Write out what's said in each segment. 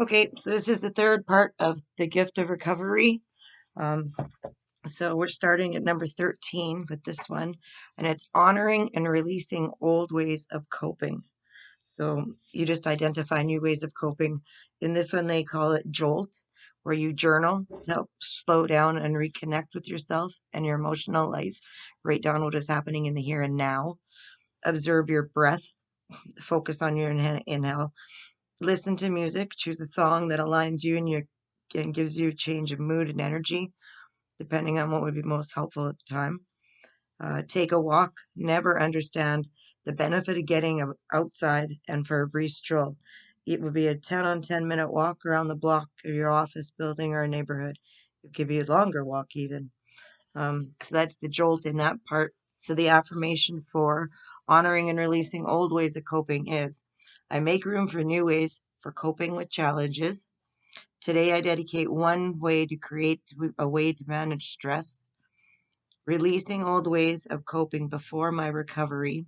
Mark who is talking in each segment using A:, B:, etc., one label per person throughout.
A: Okay, so this is the third part of the gift of recovery. Um, so we're starting at number 13 with this one, and it's honoring and releasing old ways of coping. So you just identify new ways of coping. In this one, they call it Jolt, where you journal to help slow down and reconnect with yourself and your emotional life. Write down what is happening in the here and now. Observe your breath. Focus on your inhale. Listen to music. Choose a song that aligns you and gives you a change of mood and energy, depending on what would be most helpful at the time. Take a walk. Never understand the benefit of getting outside and for a brief stroll. It would be a 10 on 10-minute walk around the block of your office building or neighborhood. It could be a longer walk even. So that's the jolt in that part. So the affirmation for honoring and releasing old ways of coping is: I make room for new ways for coping with challenges. Today, I dedicate one way to create a way to manage stress, releasing old ways of coping before my recovery.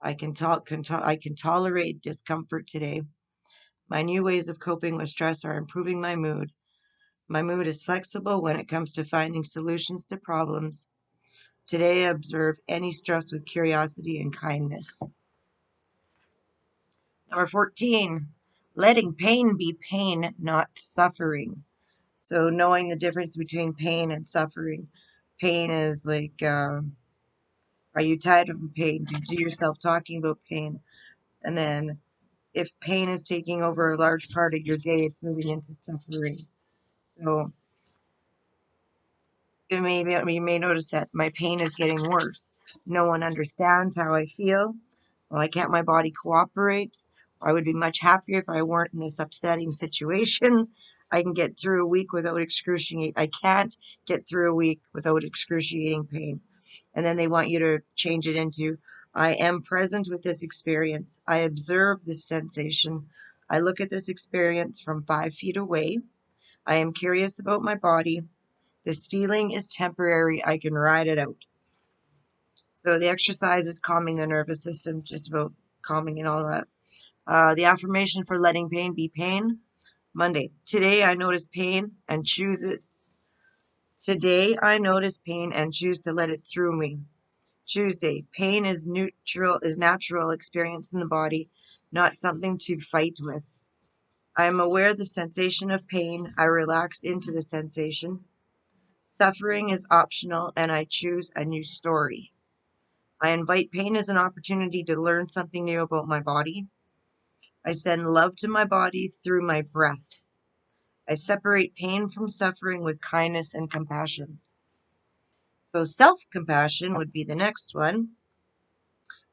A: I can tolerate discomfort today. My new ways of coping with stress are improving my mood. My mood is flexible when it comes to finding solutions to problems. Today, I observe any stress with curiosity and kindness. Number 14, letting pain be pain, not suffering. So, knowing the difference between pain and suffering. Pain is like, are you tired of pain? Do you do yourself talking about pain? And then, if pain is taking over a large part of your day, it's moving into suffering. So, you may notice that my pain is getting worse. No one understands how I feel. Why can't my body cooperate? I would be much happier if I weren't in this upsetting situation. I can get through a week without excruciating. I can't get through a week without excruciating pain. And then they want you to change it into, I am present with this experience. I observe this sensation. I look at this experience from 5 feet away. I am curious about my body. This feeling is temporary. I can ride it out. So the exercise is calming the nervous system, just about calming and all that. The affirmation for letting pain be pain. Monday. Today I notice pain and choose it. Today I notice pain and choose to let it through me. Tuesday. Pain is natural experience in the body, not something to fight with. I am aware of the sensation of pain. I relax into the sensation. Suffering is optional and I choose a new story. I invite pain as an opportunity to learn something new about my body. I send love to my body through my breath. I separate pain from suffering with kindness and compassion. So self-compassion would be the next one.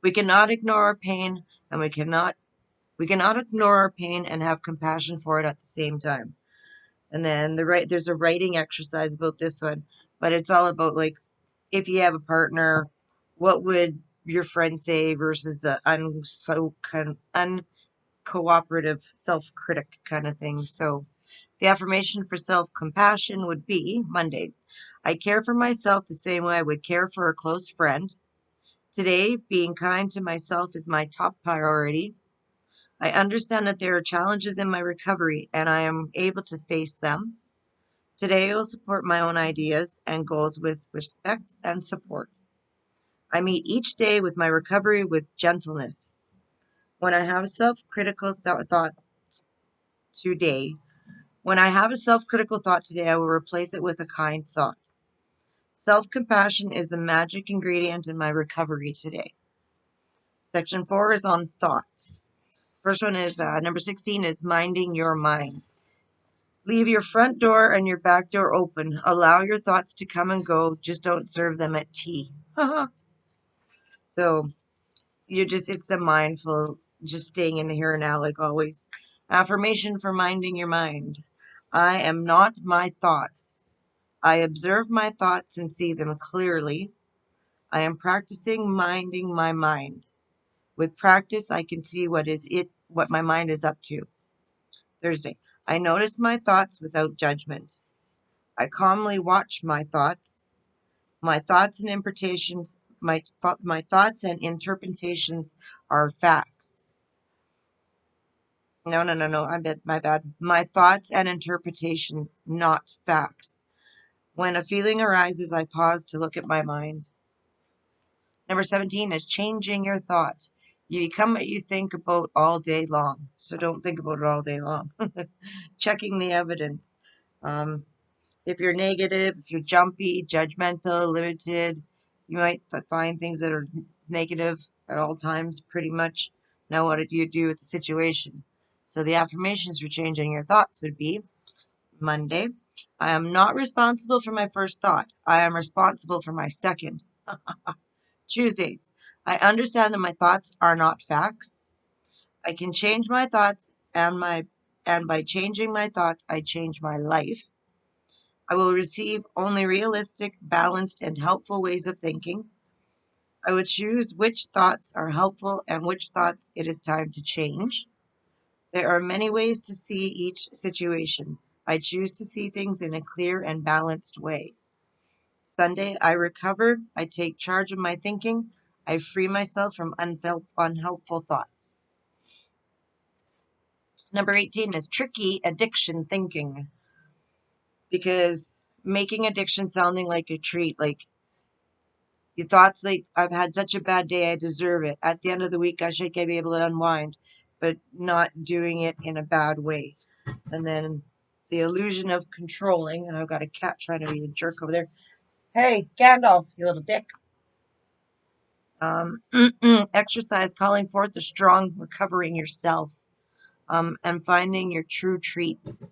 A: We cannot ignore our pain and we cannot ignore our pain and have compassion for it at the same time. And then there's a writing exercise about this one, but it's all about like if you have a partner, what would your friend say versus the uncooperative self-critic kind of thing. So the affirmation for self-compassion would be Mondays. I care for myself the same way I would care for a close friend. Today, being kind to myself is my top priority. I understand that there are challenges in my recovery and I am able to face them. Today, I will support my own ideas and goals with respect and support. I meet each day with my recovery with gentleness. When I have self-critical thoughts today, when I have a self-critical thought today, I will replace it with a kind thought. Self-compassion is the magic ingredient in my recovery today. Section 4 is on thoughts. First one is number 16 is minding your mind. Leave your front door and your back door open. Allow your thoughts to come and go. Just don't serve them at tea. So it's a mindful, just staying in the here and now like always. Affirmation for minding your mind. I am not my thoughts. I observe my thoughts and see them clearly. I am practicing minding my mind. With practice, I can see what my mind is up to. Thursday. I notice my thoughts without judgment. I calmly watch my thoughts. My thoughts and interpretations, my thoughts and interpretations are facts. No. My bad. My thoughts and interpretations, not facts. When a feeling arises, I pause to look at my mind. Number 17 is changing your thoughts. You become what you think about all day long. So don't think about it all day long. Checking the evidence. Um, if you're negative, if you're jumpy, judgmental, limited, you might find things that are negative at all times pretty much. Now, what do you do with the situation? So the affirmations for changing your thoughts would be Monday, I am not responsible for my first thought. I am responsible for my second. Tuesdays, I understand that my thoughts are not facts. I can change my thoughts and by changing my thoughts, I change my life. I will receive only realistic, balanced, and helpful ways of thinking. I would choose which thoughts are helpful and which thoughts it is time to change. There are many ways to see each situation. I choose to see things in a clear and balanced way. Sunday, I recover. I take charge of my thinking. I free myself from unhelpful thoughts. Number 18 is tricky addiction thinking, because making addiction sounding like a treat, like your thoughts like, I've had such a bad day, I deserve it. At the end of the week, I should be able to unwind, but not doing it in a bad way. And then the illusion of controlling, and I've got a cat trying to be a jerk over there. Hey, Gandalf, you little dick. Exercise, calling forth a strong recovering yourself, and finding your true treats.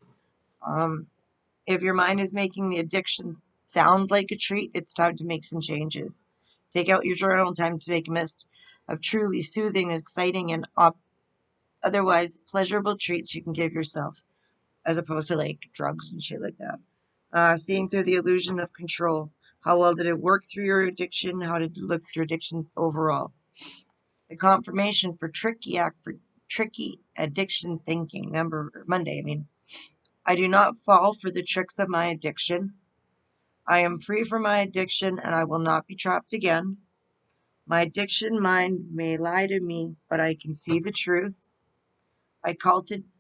A: If your mind is making the addiction sound like a treat, it's time to make some changes. Take out your journal time to make a list of truly soothing, exciting, and otherwise pleasurable treats you can give yourself, as opposed to like drugs and shit like that. Seeing through the illusion of control. How well did it work through your addiction? How did it look your addiction overall? The confirmation for tricky addiction thinking. Monday. I do not fall for the tricks of my addiction. I am free from my addiction and I will not be trapped again. My addiction mind may lie to me, but I can see the truth. I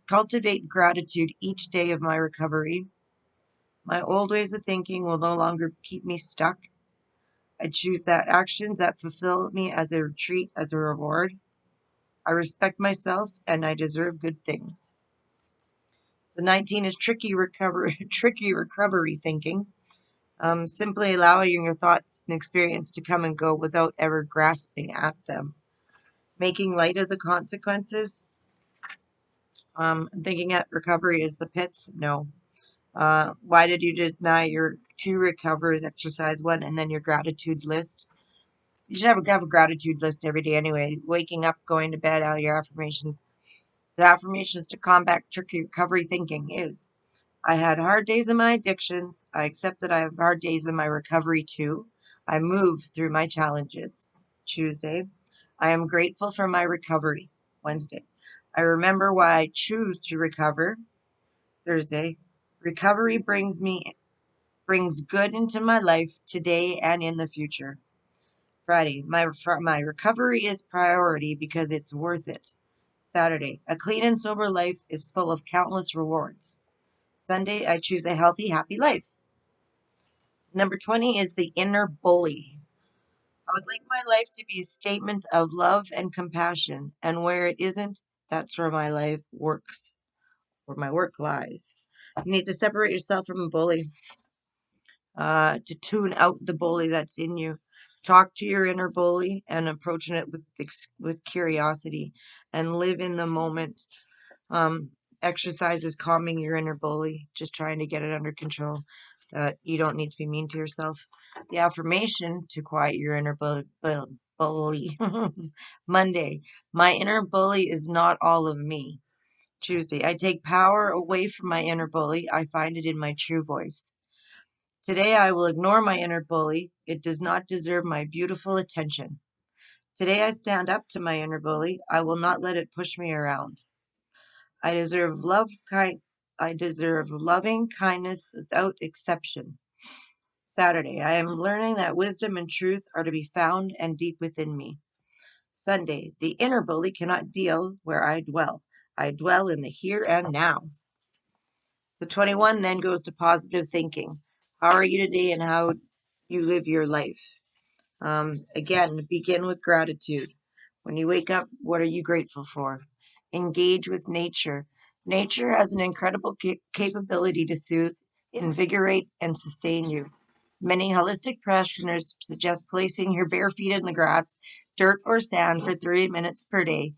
A: cultivate gratitude each day of my recovery. My old ways of thinking will no longer keep me stuck. I choose that actions that fulfill me as a treat, as a reward. I respect myself and I deserve good things. The 19 is tricky recovery thinking. Simply allowing your thoughts and experience to come and go without ever grasping at them. Making light of the consequences. Thinking that recovery is the pits. No. Why did you deny your 2 recovers? Exercise 1 and then your gratitude list. You should have a gratitude list every day anyway. Waking up, going to bed, all your affirmations. The affirmations to combat tricky recovery thinking is, I had hard days in my addictions. I accept that I have hard days in my recovery too. I move through my challenges. Tuesday, I am grateful for my recovery. Wednesday, I remember why I choose to recover. Thursday, recovery brings good into my life today and in the future. Friday, my recovery is priority because it's worth it. Saturday, a clean and sober life is full of countless rewards. Sunday, I choose a healthy, happy life. Number 20 is the inner bully. I would like my life to be a statement of love and compassion, and where it isn't, that's where my life works, where my work lies. You need to separate yourself from a bully, to tune out the bully that's in you. Talk to your inner bully and approaching it with curiosity, and live in the moment. Exercise is calming your inner bully, just trying to get it under control. That you don't need to be mean to yourself. The affirmation to quiet your inner bully. Monday, my inner bully is not all of me. Tuesday, I take power away from my inner bully. I find it in my true voice. Today, I will ignore my inner bully. It does not deserve my beautiful attention. Today, I stand up to my inner bully. I will not let it push me around. I deserve I deserve loving kindness without exception. Saturday, I am learning that wisdom and truth are to be found and deep within me. Sunday, the inner bully cannot deal where I dwell. I dwell in the here and now. The 21 then goes to positive thinking. How are you today and how you live your life? Again, begin with gratitude. When you wake up, what are you grateful for? Engage with nature. Nature has an incredible capability to soothe, invigorate, and sustain you. Many holistic practitioners suggest placing your bare feet in the grass, dirt, or sand for 3 minutes per day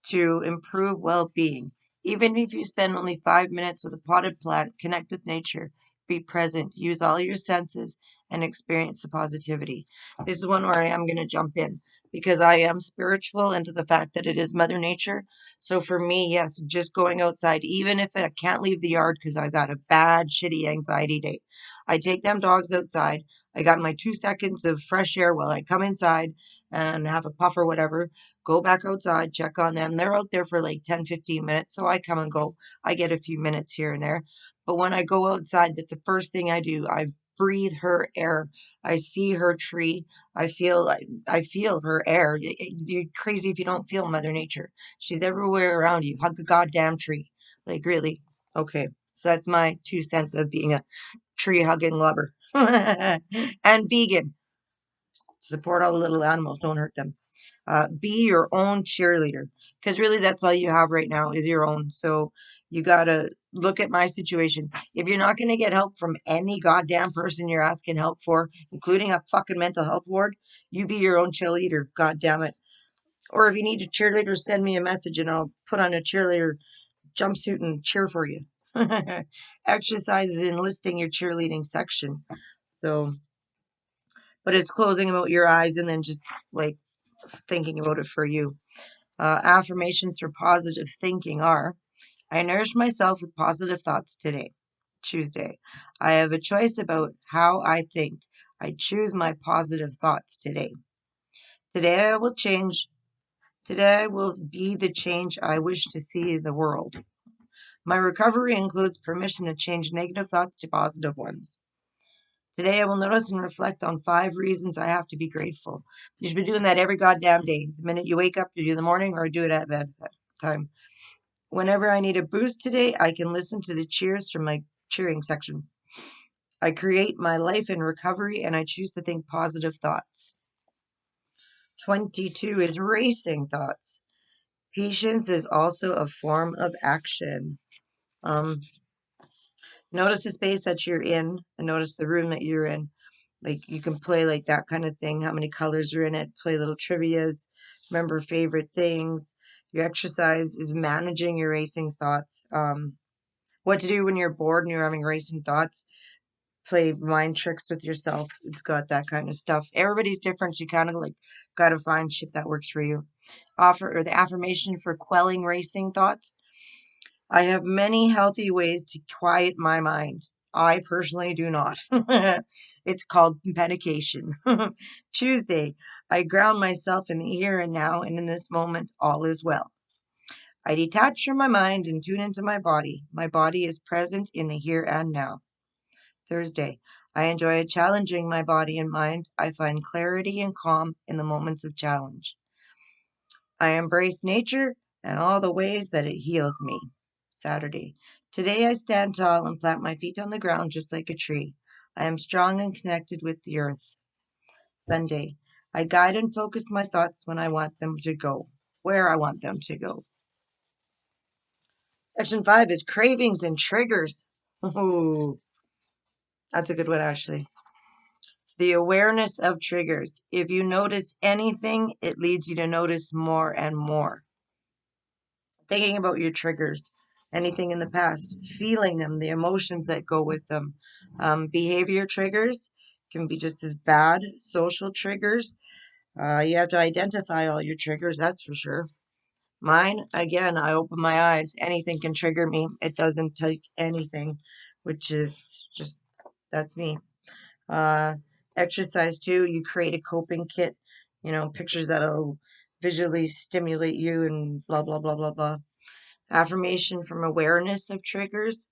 A: to improve well being. Even if you spend only 5 minutes with a potted plant, connect with nature, be present, use all your senses, and experience the positivity. This is one where I am going to jump in because I am spiritual into the fact that it is Mother Nature. So for me, yes, just going outside, even if I can't leave the yard because I got a bad, shitty anxiety day, I take them dogs outside. I got my 2 seconds of fresh air while I come inside and have a puff or whatever, go back outside, check on them. They're out there for like 10, 15 minutes. So I come and go. I get a few minutes here and there. But when I go outside, that's the first thing I do. I breathe her air. I see her tree. I feel her air. You're crazy if you don't feel Mother Nature. She's everywhere around you. Hug a goddamn tree. Like really. Okay. So that's my 2 cents of being a tree hugging lover. And vegan. Support all the little animals. Don't hurt them. Be your own cheerleader, because really that's all you have right now is your own. So you gotta look at my situation. If you're not gonna get help from any goddamn person you're asking help for, including a fucking mental health ward, you be your own cheerleader. God damn it. Or if you need a cheerleader, send me a message and I'll put on a cheerleader jumpsuit and cheer for you. Exercise is enlisting your cheerleading section. So, but it's closing about your eyes and then just like thinking about it for you. Affirmations for positive thinking are: I nourish myself with positive thoughts today. Tuesday, I have a choice about how I think. I choose my positive thoughts today. Today I will change. Today I will be the change I wish to see in the world. My recovery includes permission to change negative thoughts to positive ones. Today I will notice and reflect on 5 reasons I have to be grateful. You should be doing that every goddamn day. The minute you wake up, you do it in the morning or do it at bedtime. Whenever I need a boost today, I can listen to the cheers from my cheering section. I create my life in recovery and I choose to think positive thoughts. 22 is racing thoughts. Patience is also a form of action. Um, Notice the space that you're in and notice the room that you're in. Like you can play like that kind of thing. How many colors are in it? Play little trivias. Remember favorite things. Your exercise is managing your racing thoughts. What to do when you're bored and you're having racing thoughts. Play mind tricks with yourself. It's got that kind of stuff. Everybody's different. So you kind of like got to find shit that works for you. The affirmation for quelling racing thoughts. I have many healthy ways to quiet my mind. I personally do not. It's called medication. Tuesday, I ground myself in the here and now, and in this moment, all is well. I detach from my mind and tune into my body. My body is present in the here and now. Thursday, I enjoy challenging my body and mind. I find clarity and calm in the moments of challenge. I embrace nature and all the ways that it heals me. Saturday, today I stand tall and plant my feet on the ground just like a tree. I am strong and connected with the earth. Sunday, I guide and focus my thoughts when I want them to go, where I want them to go. Section 5 is cravings and triggers. Ooh, that's a good one, actually. The awareness of triggers. If you notice anything, it leads you to notice more and more. Thinking about your triggers, anything in the past, feeling them, the emotions that go with them. Behavior triggers can be just as bad. Social triggers. You have to identify all your triggers, that's for sure. Mine, again, I open my eyes. Anything can trigger me. It doesn't take anything, which is just, that's me. Uh, Exercise too, you create a coping kit, pictures that'll visually stimulate you and blah, blah, blah, blah, blah. Affirmation from awareness of triggers.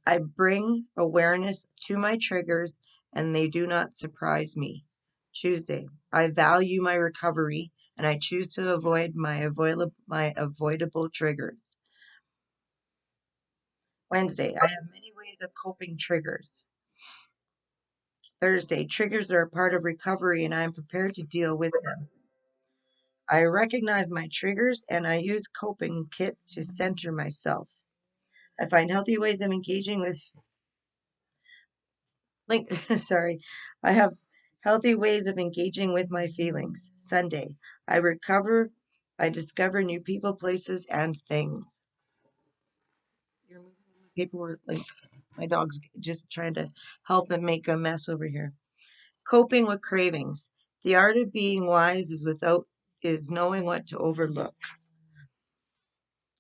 A: I bring awareness to my triggers and they do not surprise me. Tuesday, I value my recovery and I choose to avoid my avoidable triggers. Wednesday, I have many ways of coping triggers. Thursday, triggers are a part of recovery and I am prepared to deal with them. I recognize my triggers and I use coping kit to center myself. I find healthy ways of engaging with sorry. I have healthy ways of engaging with my feelings. Sunday, I recover. I discover new people, places, and things. You're moving my paperwork. Like my dog's just trying to help and make a mess over here. Coping with cravings. The art of being wise is knowing what to overlook.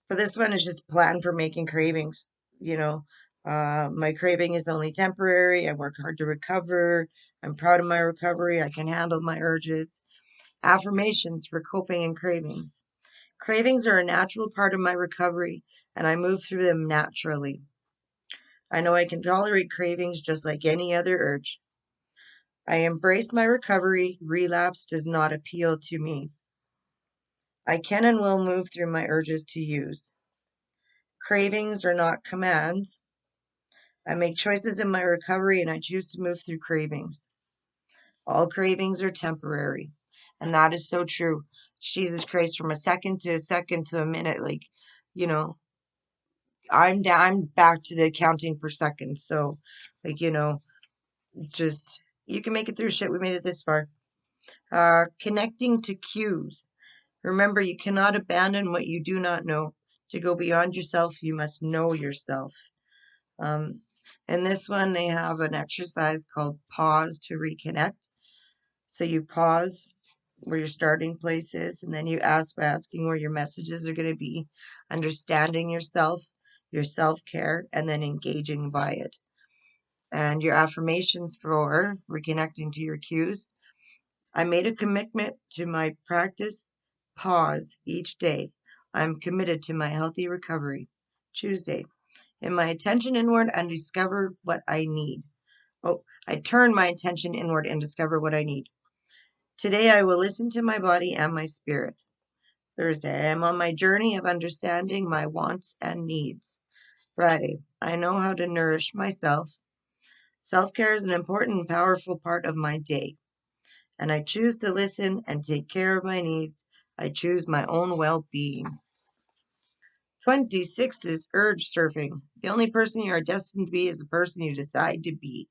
A: For this one, it's just plan for making cravings. You know, my craving is only temporary. I work hard to recover. I'm proud of my recovery. I can handle my urges. Affirmations for coping and cravings. Cravings are a natural part of my recovery, and I move through them naturally. I know I can tolerate cravings just like any other urge. I embrace my recovery. Relapse does not appeal to me. I can and will move through my urges to use. Cravings are not commands. I make choices in my recovery and I choose to move through cravings. All cravings are temporary. And that is so true. Jesus Christ, from a second to a minute, like, you know, I'm back to the counting per second. So, like, just you can make it through shit. We made it this far. Connecting to cues. Remember, you cannot abandon what you do not know. To go beyond yourself, you must know yourself. Um, in this one, they have an exercise called pause to reconnect. So you pause where your starting place is, and then you ask by asking where your messages are going to be, understanding yourself, your self care, and then engaging by it. And your affirmations for reconnecting to your cues. I made a commitment to my practice. Pause each day. I'm committed to my healthy recovery. Tuesday. In my attention inward and discover what I need. Oh, I turn my attention inward and discover what I need. Today I will listen to my body and my spirit. Thursday, I am on my journey of understanding my wants and needs. Friday, I know how to nourish myself. Self-care is an important and powerful part of my day, and I choose to listen and take care of my needs. I choose my own well-being. 26 is urge surfing. The only person you are destined to be is the person you decide to be.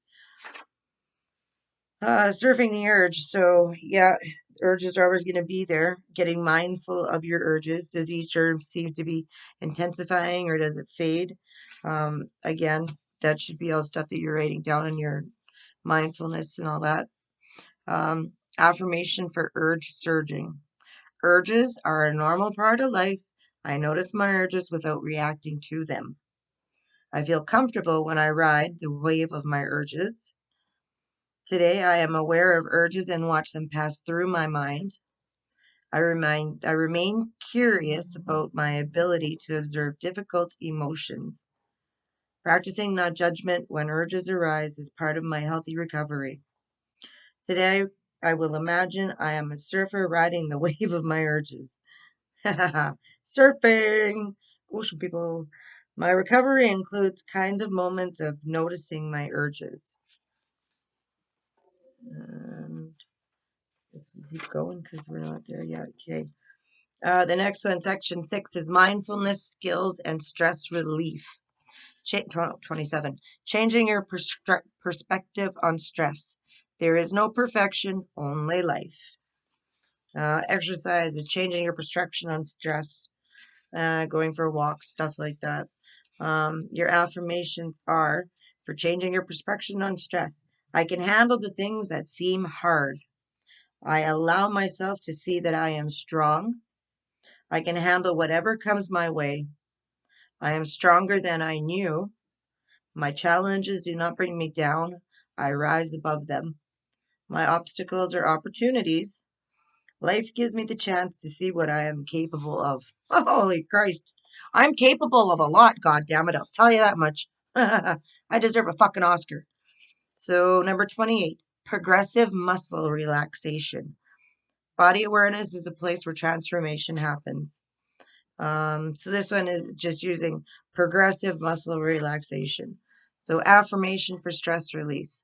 A: Surfing the urge. So, yeah, urges are always going to be there. Getting mindful of your urges. Does each urge seem to be intensifying or does it fade? Again, that should be all stuff that you're writing down in your mindfulness and all that. Affirmation for urge surging. Urges are a normal part of life. I notice my urges without reacting to them. I feel comfortable when I ride the wave of my urges. Today I am aware of urges and watch them pass through my mind. I remain curious about my ability to observe difficult emotions. Practicing not judgment when urges arise is part of my healthy recovery. Today I will imagine I am a surfer riding the wave of my urges. Surfing! Ocean people. My recovery includes kind of moments of noticing my urges. And let's keep going because we're not there yet. Okay. The next one, section 6, is mindfulness skills and stress relief. 27. Changing your perspective on stress. There is no perfection, only life. Exercise is changing your perception on stress. Going for walks, stuff like that. Your affirmations are for changing your perspective on stress. I can handle the things that seem hard. I allow myself to see that I am strong. I can handle whatever comes my way. I am stronger than I knew. My challenges do not bring me down. I rise above them. My obstacles are opportunities. Life gives me the chance to see what I am capable of. Holy Christ. I'm capable of a lot, God damn it. I'll tell you that much. I deserve a fucking Oscar. So, number 28, progressive muscle relaxation. Body awareness is a place where transformation happens. So this one is just using progressive muscle relaxation. So affirmation for stress release.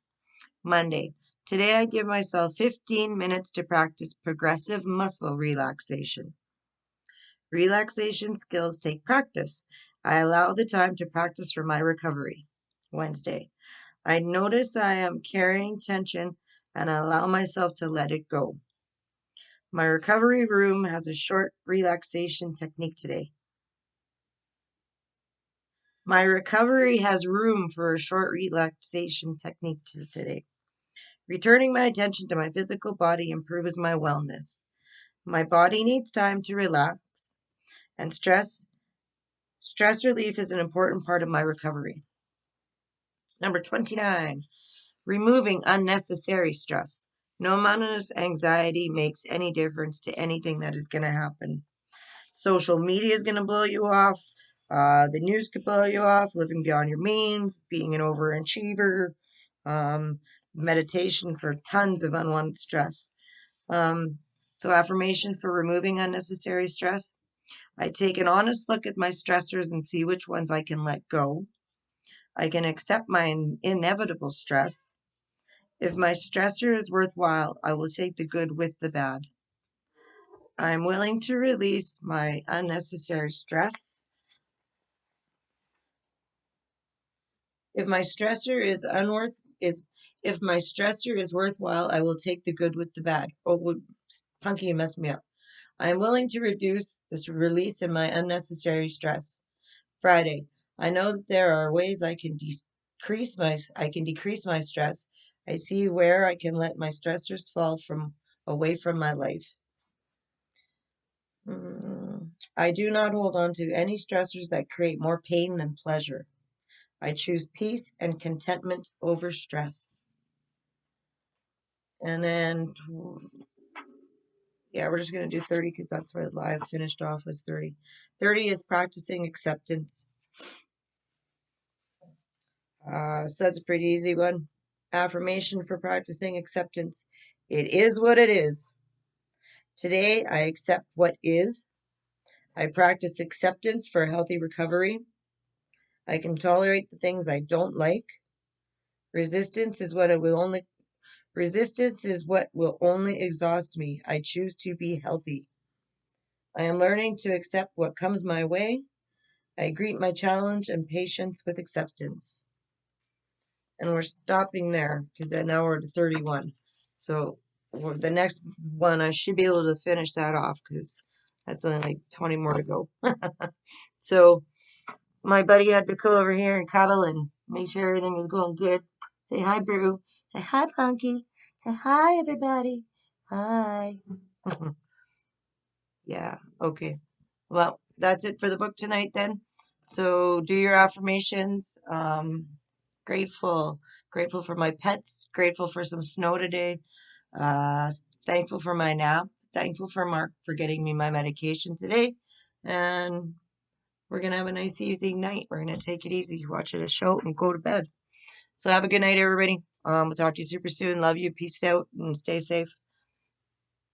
A: Monday. Today I give myself 15 minutes to practice progressive muscle relaxation. Relaxation skills take practice. I allow the time to practice for my recovery. Wednesday. I notice I am carrying tension and I allow myself to let it go. My recovery room has a short relaxation technique today. My recovery has room for a short relaxation technique today. Returning my attention to my physical body improves my wellness. My body needs time to relax, and stress relief is an important part of my recovery. Number 29, removing unnecessary stress. No amount of anxiety makes any difference to anything that is going to happen. Social media is going to blow you off. The news could blow you off. Living beyond your means, being an overachiever, meditation for tons of unwanted stress. So affirmation for removing unnecessary stress. I take an honest look at my stressors and see which ones I can let go. I can accept my inevitable stress. If my stressor is worthwhile, I will take the good with the bad. I'm willing to release my unnecessary stress. If my stressor is worthwhile, I will take the good with the bad. Oh, Punky, you messed me up. I am willing to reduce this release in my unnecessary stress. Friday. I know that there are ways I can decrease my stress. I see where I can let my stressors fall away from my life. I do not hold on to any stressors that create more pain than pleasure. I choose peace and contentment over stress. And then, yeah, we're just going to do 30 because that's where live finished off was 30. 30 is practicing acceptance. So that's a pretty easy one. Affirmation for practicing acceptance. It is what it is. Today, I accept what is. I practice acceptance for a healthy recovery. I can tolerate the things I don't like. Resistance is what will only exhaust me. I choose to be healthy. I am learning to accept what comes my way. I greet my challenge and patience with acceptance. And we're stopping there because now we're to 31. So the next one, I should be able to finish that off because that's only like 20 more to go. So my buddy had to go over here and cuddle and make sure everything was going good. Say hi, Brew. Say hi, Punky. Say hi, everybody. Hi. Yeah, okay. Well, that's it for the book tonight then. So do your affirmations. Grateful. Grateful for my pets. Grateful for some snow today. Uh, Thankful for my nap. Thankful for Mark for getting me my medication today. And we're going to have a nice easy night. We're going to take it easy, watch a show, and go to bed. So have a good night, everybody. We'll talk to you super soon. Love you. Peace out and stay safe.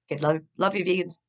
A: Okay, love you, vegans.